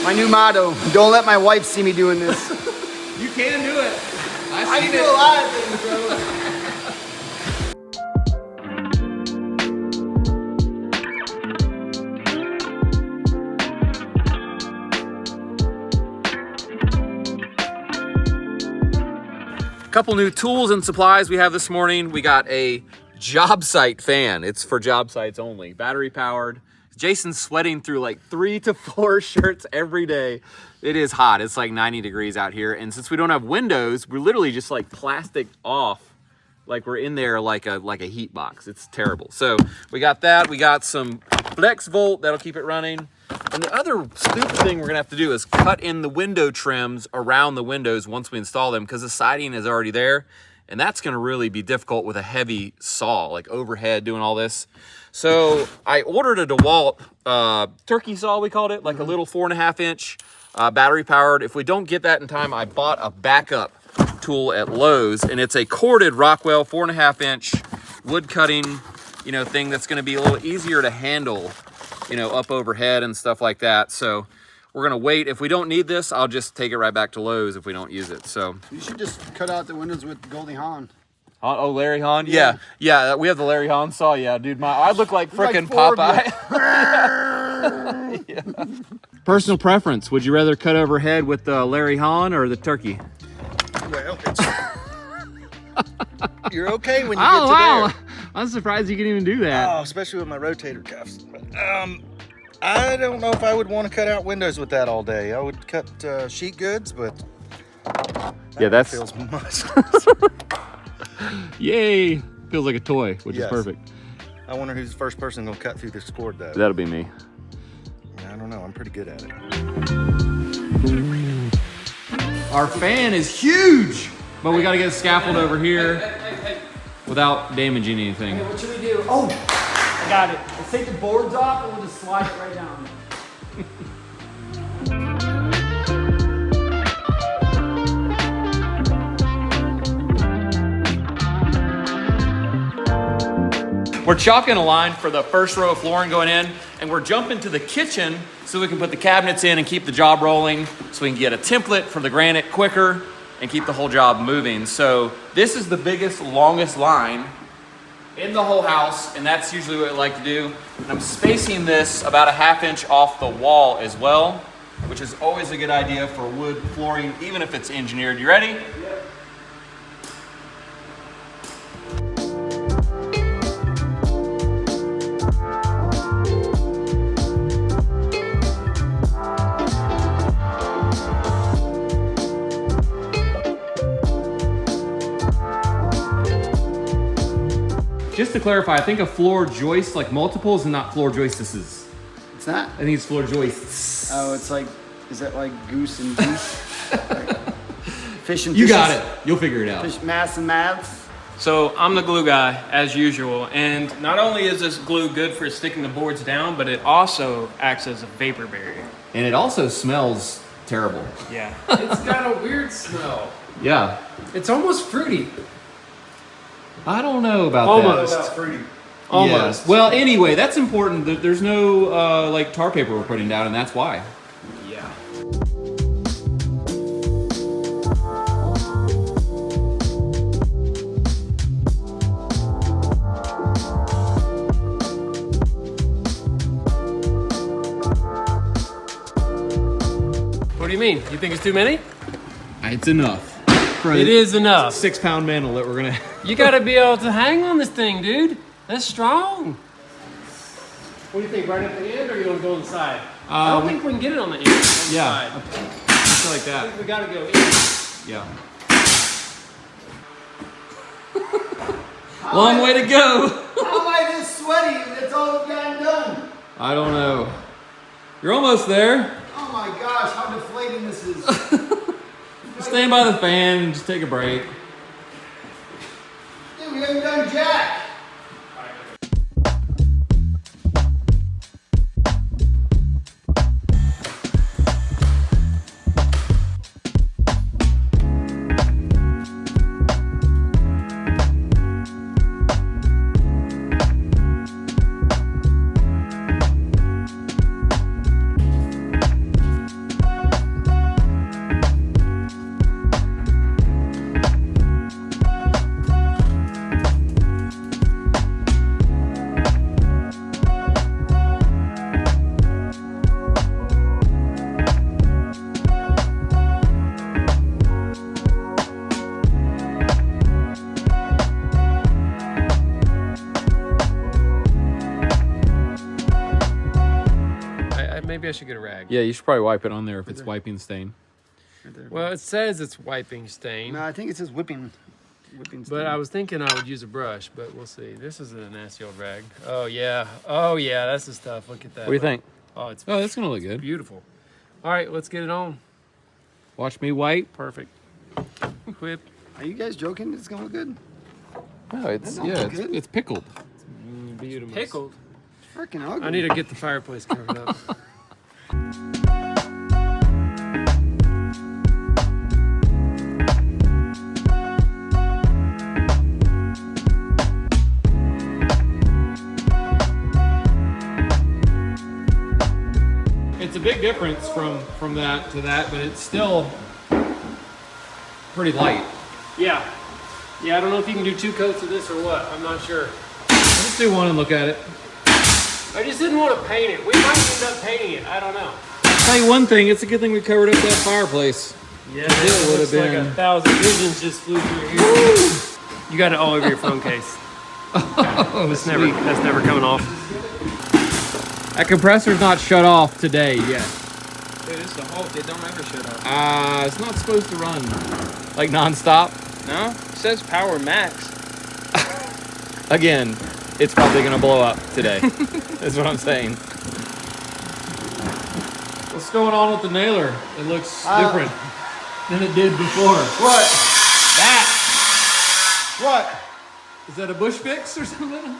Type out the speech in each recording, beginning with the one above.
My new motto, don't let my wife see me doing this. You can do it. I can do a lot of things, bro. Couple new tools and supplies we have this morning. We got a job site fan. It's for job sites only, battery powered. Jason's sweating through like 3 to 4 shirts every day. It is hot. It's like 90 degrees out here. And since we don't have windows, we're literally just like plastic off. Like we're in there like a heat box. It's terrible. So we got that. We got some flex volt that'll keep it running. And the other stupid thing we're gonna have to do is cut in the window trims around the windows once we install them, because the siding is already there. And that's gonna really be difficult with a heavy saw, like overhead doing all this. So I ordered a DeWalt turkey saw, we called it, like a little 4.5 inch battery powered. If we don't get that in time, I bought a backup tool at Lowe's, and it's a corded Rockwell 4.5 inch wood cutting, thing that's gonna be a little easier to handle, up overhead and stuff like that. So we're gonna wait. If we don't need this, I'll just take it right back to Lowe's if we don't use it. So you should just cut out the windows with Goldie Hawn. Oh, Larry Hahn? Yeah, we have the Larry Hahn saw. Yeah, dude, I look like frickin' Popeye. Yeah. Personal preference, would you rather cut overhead with the Larry Hahn or the turkey? Well, you're okay when you get to there. I'm surprised you can even do that. Oh, especially with my rotator cuffs. I don't know if I would want to cut out windows with that all day. I would cut sheet goods, but that feels much. Yay! Feels like a toy, which is perfect. I wonder who's the first person gonna cut through this cord, though. That'll be me. I don't know. I'm pretty good at it. Our fan is huge, but we got to get a scaffold over here without damaging anything. Hey, what should we do? Oh, I got it. Let's take the boards off and we'll just slide it right down. We're chalking a line for the first row of flooring going in, and we're jumping to the kitchen so we can put the cabinets in and keep the job rolling, so we can get a template for the granite quicker and keep the whole job moving. So this is the biggest, longest line in the whole house, and that's usually what I like to do. And I'm spacing this about 1/2 inch off the wall as well, which is always a good idea for wood flooring, even if it's engineered. You ready? Yep. Just to clarify, I think a floor joist, like multiples, and not floor joistices. It's not? I think it's floor joists. Oh, it's like, is that like goose and geese? Fish and fishes? You got it. You'll figure it out. Fish, maths and maths? So I'm the glue guy, as usual, and not only is this glue good for sticking the boards down, but it also acts as a vapor barrier. And it also smells terrible. Yeah. It's got a weird smell. Yeah. It's almost fruity. I don't know about Almost. that. Fruity. Almost. Yes. Well, anyway, that's important. There's no like tar paper we're putting down, and that's why. Yeah. What do you mean? You think it's too many? It's enough. It is enough. 6 pound mantle that we're gonna. You gotta be able to hang on this thing, dude. That's strong. What do you think? Right at the end, or you want to go on the side? I don't think we can get it on the end. On the side. I feel like I that. think we gotta go in. Yeah. Long way to go. How am I this sweaty and it's all gotten done? I don't know. You're almost there. Oh my gosh, how deflating this is. Stand by the fan and just take a break. Dude, we haven't done jack. maybe I should get a rag. Yeah, you should probably wipe it on there if it's wiping stain. Right there. Well, it says it's wiping stain. No, I think it says whipping. But I was thinking I would use a brush, but we'll see. This is a nasty old rag. Oh yeah. Oh yeah, that's the stuff. Look at that. What do you think? Oh, it's Oh, that's gonna look good. beautiful. All right, let's get it on. Watch me wipe. Perfect. Whip. Are you guys joking? It's gonna look good. No, it's That don't look good. it's pickled. Beautiful. Pickled. Freaking ugly. I need to get the fireplace covered up. It's a big difference from that to that, but it's still pretty light. Yeah. Yeah, I don't know if you can do 2 coats of this or what. I'm not sure. Let's do one and look at it. I just didn't want to paint it. We might end up painting it. I don't know. I'll tell you one thing, it's a good thing we covered up that fireplace. Yeah, it would looks have like been- 1,000 visions just flew through here. You got it all over your phone case. Oh, That's never coming off. That compressor's not shut off today yet. Dude, it's the whole. It don't ever shut off. It's not supposed to run like nonstop. No, it says power max. Again, it's probably gonna blow up today. That's what I'm saying. What's going on with the nailer? It looks different than it did before. What? That What? is that a bush fix or something?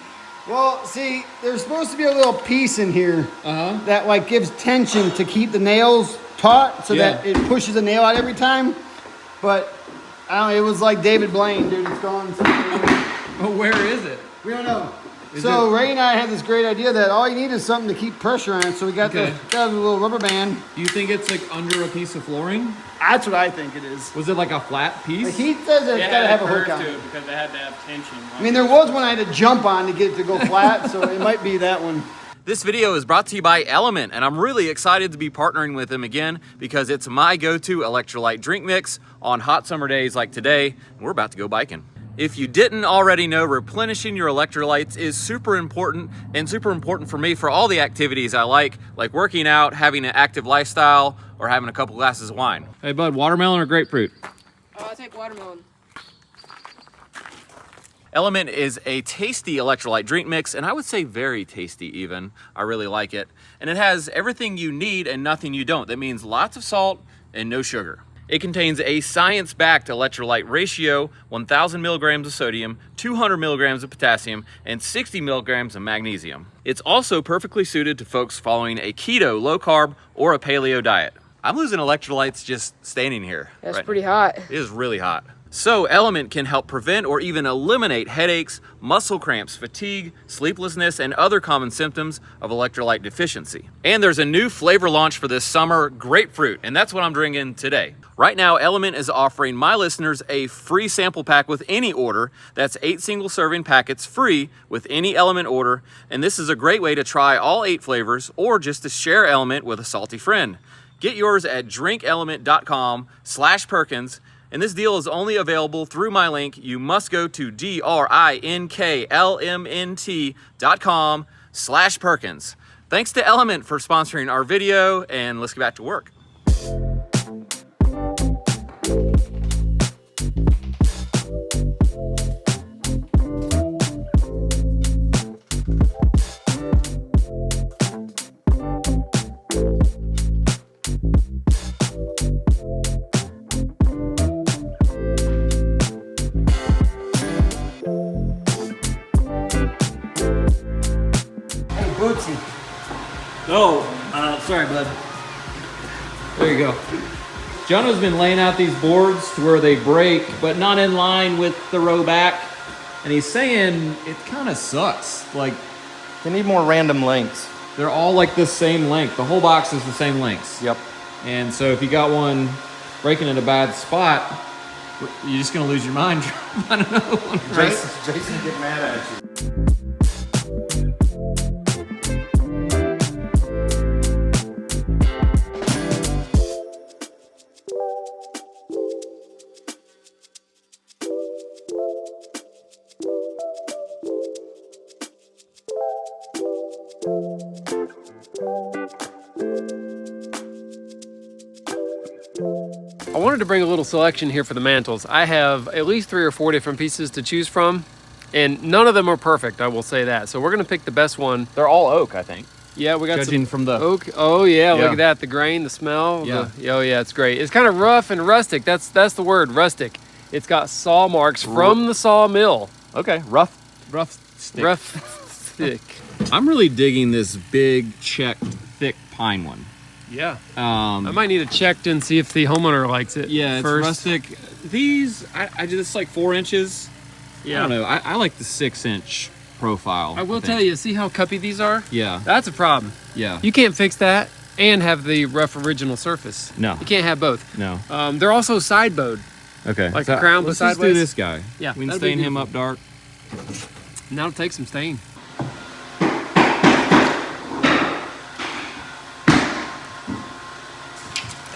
Well, see, there's supposed to be a little piece in here Uh-huh. that like gives tension to keep the nails taut, so that Yeah. it pushes the nail out every time. But I don't know, it was like David Blaine, dude. It's gone. Oh, where is it? We don't know. Is So it- Ray and I had this great idea that all you need is something to keep pressure on it. So we got Okay. got a little rubber band. Do you think it's like under a piece of flooring? That's what I think it is. Was it like a flat piece? Like he says that it's got to have a hook on to it. it because they had to have tension. I mean, there was one I had to jump on to get it to go flat, so it might be that one. This video is brought to you by Element, and I'm really excited to be partnering with them again because it's my go-to electrolyte drink mix on hot summer days like today, and we're about to go biking. If you didn't already know, replenishing your electrolytes is super important, and super important for me for all the activities I like working out, having an active lifestyle, or having a couple glasses of wine. Hey bud, watermelon or grapefruit? I'll take watermelon. Element is a tasty electrolyte drink mix, and I would say very tasty even. I really like it. And it has everything you need and nothing you don't. That means lots of salt and no sugar. It contains a science-backed electrolyte ratio, 1,000 milligrams of sodium, 200 milligrams of potassium, and 60 milligrams of magnesium. It's also perfectly suited to folks following a keto, low-carb, or a paleo diet. I'm losing electrolytes just standing here. That's right pretty now. hot. It is really hot. So Element can help prevent or even eliminate headaches, muscle cramps, fatigue, sleeplessness, and other common symptoms of electrolyte deficiency. And there's a new flavor launch for this summer, grapefruit, and that's what I'm drinking today. Right now, Element is offering my listeners a free sample pack with any order. That's 8 single serving packets free with any Element order. And this is a great way to try all 8 flavors or just to share Element with a salty friend. Get yours at drinkelement.com/Perkins. And this deal is only available through my link. You must go to drinklmnt.com/Perkins. Thanks to Element for sponsoring our video, and let's get back to work. Hey, Bootsy. Sorry, bud. There you go. Jono's been laying out these boards to where they break, but not in line with the row back. And he's saying it kind of sucks. Like, They need more random lengths. they're all like the same length. The whole box is the same length. Yep. And so if you got one breaking in a bad spot, you're just gonna lose your mind trying to find another one, right? Jason get mad at you. I wanted to bring a little selection here for the mantles. I have at least 3 or 4 different pieces to choose from, and none of them are perfect, I will say that. So we're gonna pick the best one. They're all oak, I think. Yeah, we got Judging some from the oak. Oh yeah, Yeah. look at that. The grain, the smell. Yeah. Oh yeah, it's great. It's kind of rough and rustic. That's the word, rustic. It's got saw marks from the sawmill. Okay, rough stick. Rough, thick. I'm really digging this big checked thick pine one. Yeah. I might need to check and see if the homeowner likes it. Yeah, it's first. rustic. These I did this like 4 inches. Yeah. I don't know. I like the 6-inch profile. I will think. tell you. See how cuppy these are? Yeah. That's a problem. Yeah. You can't fix that and have the rough original surface. No. You can't have both. No. They're also side bowed. Okay. Like a crown let's but just do sideways? this guy. Yeah, We can that'd be stain him beautiful. up dark. And that'll take some stain.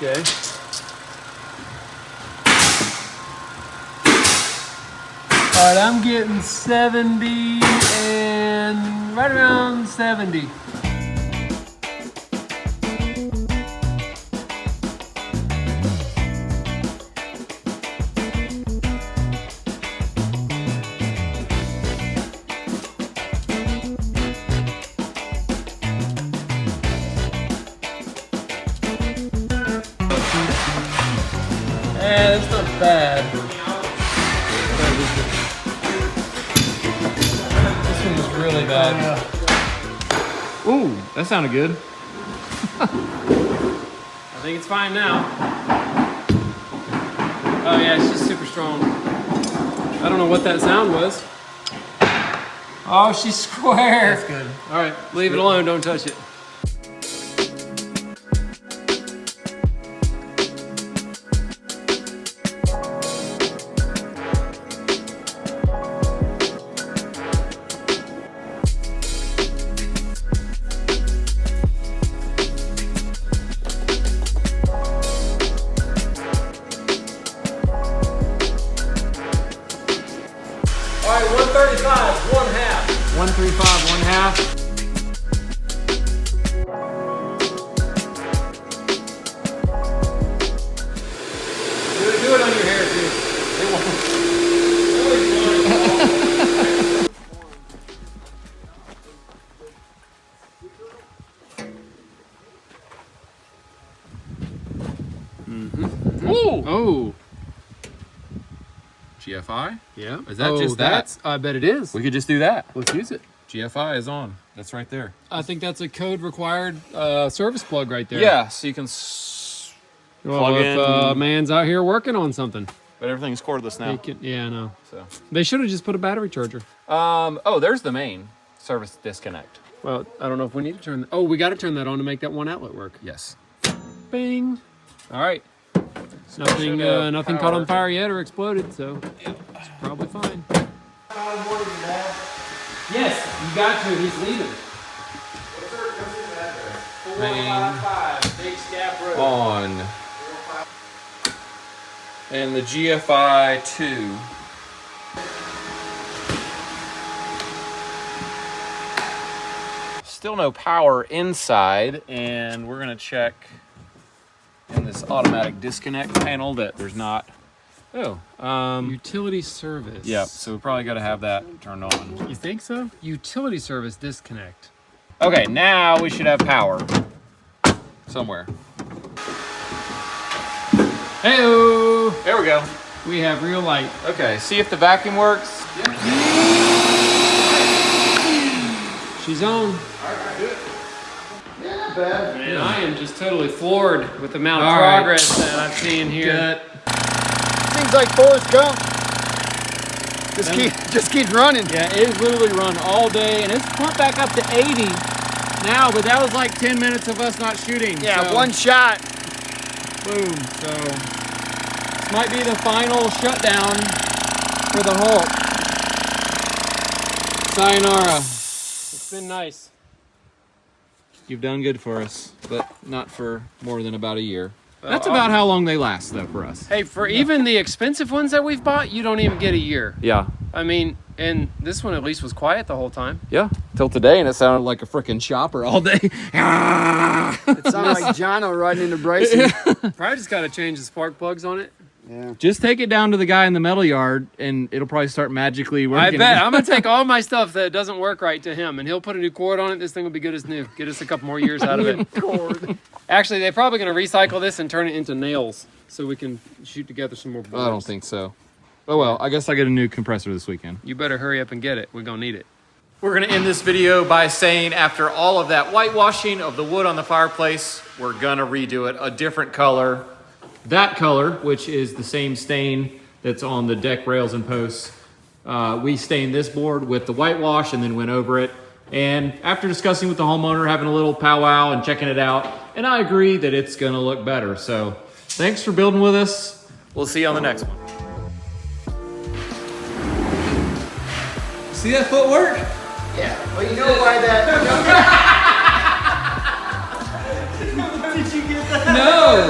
Okay. All right, I'm getting 70 and right around 70. That's not bad. This one was really bad. Ooh, that sounded good. I think it's fine now. Oh yeah, it's just super strong. I don't know what that sound was. Oh, she's square. That's good. All right, leave it alone. Don't touch it. All right, 135, 1/2. 135, 1/2. Do it on your hair too. It won't. Ooh. Oh. GFI? Yeah. Is that just that? that's, I bet it is. We could just do that. Let's use it. GFI is on. That's right there. I think that's a code required service plug right there. Yeah, so you can Well, plug if in. man's out here working on something, But everything's cordless they now. can, yeah, I know. So. They should have just put a battery charger. Oh, there's the main service disconnect. Well, I don't know if we need to turn. Oh, we got to turn that on to make that one outlet work. Yes. Bing. All right. Nothing, should have nothing power. caught on fire yet or exploded, so it's probably fine. Yes, you got to. He's leaving. Main 455 Big Scaff Road. on. And the GFI 2. Still no power inside, and we're gonna check in this automatic disconnect panel that there's not. Oh, Utility service. yeah. So we probably got to have that turned on. You think so? Utility service disconnect. Okay, now we should have power somewhere. Hey-o! There we go. We have real light. Okay, see if the vacuum works. She's on. Yeah, not bad. Man, I am just totally floored with the amount of All right. progress that I've seen here. Seems like Forrest Gump. Just keeps running. Yeah, it's literally run all day, and it's pumped back up to 80 now, but that was like 10 minutes of us not shooting. Yeah, so, one shot. boom. So this might be the final shutdown for the Hulk. Sayonara. It's been nice. You've done good for us, but not for more than about a year. That's about how long they last, though, for us. Hey, for even the expensive ones that we've bought, you don't even get a year. Yeah. I mean, and this one at least was quiet the whole time. Yeah. Till today, and it sounded like a freaking chopper all day. It's Sound like Jono riding into Bryson. Probably just got to change the spark plugs on it. Yeah. Just take it down to the guy in the metal yard, and it'll probably start magically working. I bet. I'm going to take all my stuff that doesn't work right to him, and he'll put a new cord on it. This thing will be good as new. Get us a couple more years out of it. Actually, they're probably going to recycle this and turn it into nails so we can shoot together some more boards. I don't think so. Oh well, I guess I get a new compressor this weekend. You better hurry up and get it. We're going to need it. We're gonna end this video by saying after all of that whitewashing of the wood on the fireplace, we're gonna redo it a different color. That color, which is the same stain that's on the deck rails and posts, we stained this board with the whitewash and then went over it. And after discussing with the homeowner, having a little powwow and checking it out, and I agree that it's gonna look better. So thanks for building with us. We'll see you on the next one. See that footwork? Yeah. Well, you know why that. Did you get that? No.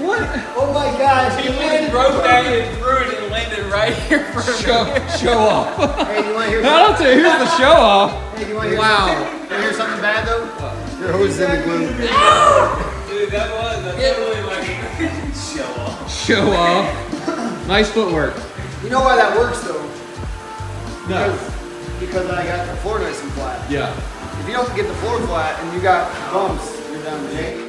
What? Oh my gosh. He just broke that and threw it and landed right here in front of me. Show off. Hey, you want to hear No, don't say, here's the show off. Hey, you want to hear Wow. something? You want to hear something bad though? Your hose is in the glue. Dude, that's totally like show off. Show off. Nice footwork. You know why that works though? No. Because I got the floor nice and flat. Yeah. If you don't get the floor flat and you got bumps, you're down to Jake.